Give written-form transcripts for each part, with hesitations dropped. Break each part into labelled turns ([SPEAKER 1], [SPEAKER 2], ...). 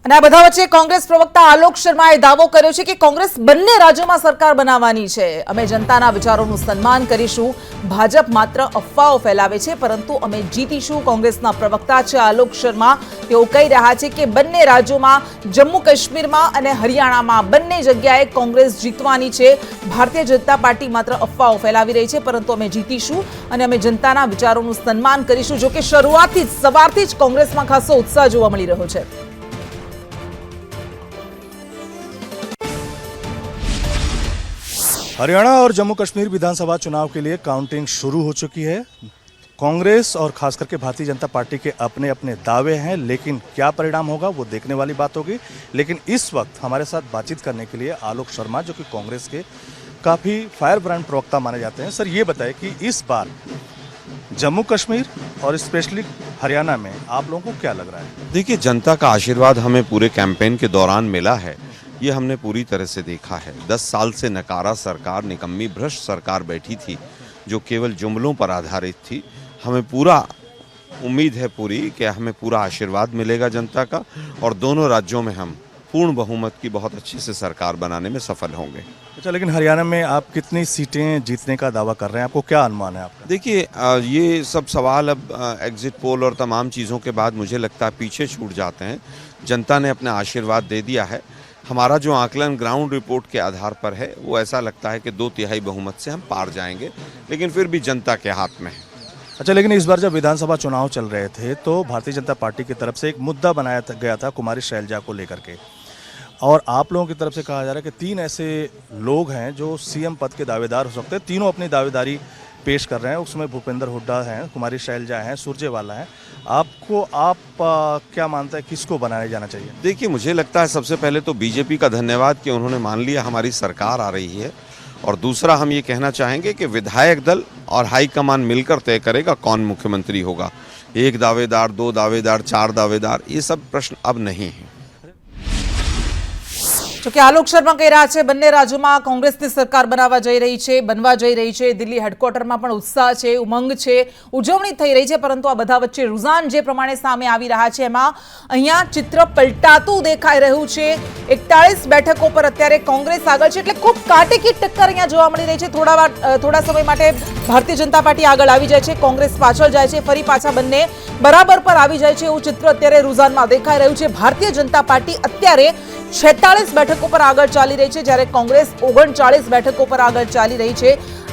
[SPEAKER 1] અને આ બધા વચ્ચે કોંગ્રેસ પ્રવક્તા આલોક શર્માએ દાવો કર્યો છે કે કોંગ્રેસ બંને રાજ્યોમાં સરકાર બનાવવાની છે। અમે જનતાના વિચારોનું સન્માન કરીશું, ભાજપ માત્ર અફવાઓ ફેલાવે છે પરંતુ અમે જીતીશું। કોંગ્રેસના પ્રવક્તા છે આલોક શર્મા। તેઓ કહી રહ્યા છે કે બંને રાજ્યોમાં જમ્મુ કાશ્મીરમાં અને હરિયાણામાં બંને જગ્યાએ કોંગ્રેસ જીતવાની છે। ભારતીય જનતા પાર્ટી માત્ર અફવાઓ ફેલાવી રહી છે પરંતુ અમે જીતીશું અને અમે જનતાના વિચારોનું સન્માન કરીશું। જો કે શરૂઆતથી જ સવારથી જ કોંગ્રેસમાં ખાસો ઉત્સાહ જોવા મળી રહ્યો છે।
[SPEAKER 2] हरियाणा और जम्मू कश्मीर विधानसभा चुनाव के लिए काउंटिंग शुरू हो चुकी है। कांग्रेस और खास करके भारतीय जनता पार्टी के अपने अपने दावे हैं, लेकिन क्या परिणाम होगा वो देखने वाली बात होगी। लेकिन इस वक्त हमारे साथ बातचीत करने के लिए आलोक शर्मा, जो कि कांग्रेस के काफ़ी फायर ब्रांड प्रवक्ता माने जाते हैं। सर, ये बताएं कि इस बार जम्मू कश्मीर और स्पेशली हरियाणा में आप लोगों को क्या लग रहा है?
[SPEAKER 3] देखिए, जनता का आशीर्वाद हमें पूरे कैंपेन के दौरान मिला है, ये हमने पूरी तरह से देखा है। 10 साल से नकारा सरकार, निकम्मी भ्रष्ट सरकार बैठी थी जो केवल जुमलों पर आधारित थी। हमें पूरा उम्मीद है पूरी कि हमें पूरा आशीर्वाद मिलेगा जनता का और दोनों राज्यों में हम पूर्ण बहुमत की बहुत अच्छे से सरकार बनाने में सफल होंगे।
[SPEAKER 2] अच्छा, लेकिन हरियाणा में आप कितनी सीटें जीतने का दावा कर रहे हैं? आपको क्या अनुमान है आपका?
[SPEAKER 3] देखिए, ये सब सवाल अब एग्जिट पोल और तमाम चीज़ों के बाद मुझे लगता है पीछे छूट जाते हैं। जनता ने अपना आशीर्वाद दे दिया है। हमारा जो आकलन ग्राउंड रिपोर्ट के आधार पर है वो ऐसा लगता है कि 2/3 बहुमत से हम पार जाएंगे, लेकिन फिर भी जनता के हाथ में है।
[SPEAKER 2] अच्छा, लेकिन इस बार जब विधानसभा चुनाव चल रहे थे तो भारतीय जनता पार्टी की तरफ से एक मुद्दा बनाया गया था कुमारी शैलजा को लेकर के, और आप लोगों की तरफ से कहा जा रहा है कि 3 ऐसे लोग हैं जो सीएम पद के दावेदार हो सकते हैं। तीनों अपनी दावेदारी पेश कर रहे हैं। उसमें भूपेंद्र हुड्डा हैं, कुमारी शैलजा हैं, सुरजेवाला हैं। आप क्या मानते हैं किसको बनाया जाना चाहिए?
[SPEAKER 3] देखिए, मुझे लगता है सबसे पहले तो बीजेपी का धन्यवाद कि उन्होंने मान लिया हमारी सरकार आ रही है, और दूसरा हम ये कहना चाहेंगे कि विधायक दल और हाईकमान मिलकर तय करेगा कौन मुख्यमंत्री होगा। 1 दावेदार, 2 दावेदार, 4 दावेदार, ये सब प्रश्न अब नहीं है।
[SPEAKER 1] જો કે આલોક શર્મા કહી રહ્યા છે બંને રાજ્યોમાં કોંગ્રેસની સરકાર બનવા જઈ રહી છે। દિલ્હી હેડક્વાર્ટરમાં પણ ઉત્સાહ છે, ઉમંગ છે, ઉજવણી થઈ રહી છે, પરંતુ આ બધા વચ્ચે રૂઝાન જે પ્રમાણે સામે આવી રહ્યા છે એમાં અહીંયા ચિત્ર પલટાતું દેખાઈ રહ્યું છે। 41 બેઠકો પર અત્યારે કોંગ્રેસ આગળ છે, એટલે ખૂબ કાટેકી ટક્કર અહીંયા જોવા મળી રહી છે। થોડા સમય માટે ભારતીય જનતા પાર્ટી આગળ આવી જાય છે, કોંગ્રેસ પાછળ જાય છે, ફરી પાછા બંને બરાબર પર આવી જાય છે, એવું ચિત્ર અત્યારે રૂઝાનમાં દેખાઈ રહ્યું છે। ભારતીય જનતા પાર્ટી અત્યારે 46 બેઠકો પર આગળ ચાલી રહી છે, જ્યારે કોંગ્રેસ 39 બેઠકો પર આગળ ચાલી રહી છે।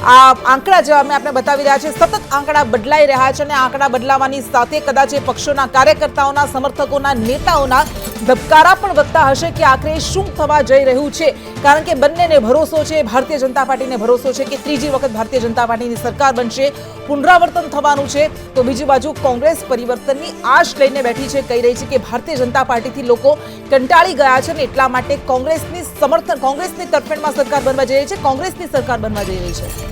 [SPEAKER 1] આ આંકડા જે અમે આપને બતાવી રહ્યા છે, સતત આંકડા બદલાઈ રહ્યા છે અને આંકડા બદલાવાની સાથે કદાચ એ પક્ષોના કાર્યકર્તાઓના, સમર્થકોના, નેતાઓના ધબકારા પણ વધતા હશે કે આખરે શું થવા જઈ રહ્યું છે। કારણ કે બંનેને ભરોસો છે, ભારતીય જનતા પાર્ટીને ભરોસો છે કે ત્રીજી વખત ભારતીય જનતા પાર્ટીની સરકાર બનશે, પુનરાવર્તન થવાનું છે। તો બીજી બાજુ કોંગ્રેસ પરિવર્તનની આશ લઈને બેઠી છે, કહી રહી છે કે ભારતીય જનતા પાર્ટીથી લોકો કંટાળી ગયા છે અને એટલા માટે કોંગ્રેસની તરફેણમાં સરકાર બનવા જઈ રહી છે, કોંગ્રેસની સરકાર બનવા જઈ રહી છે।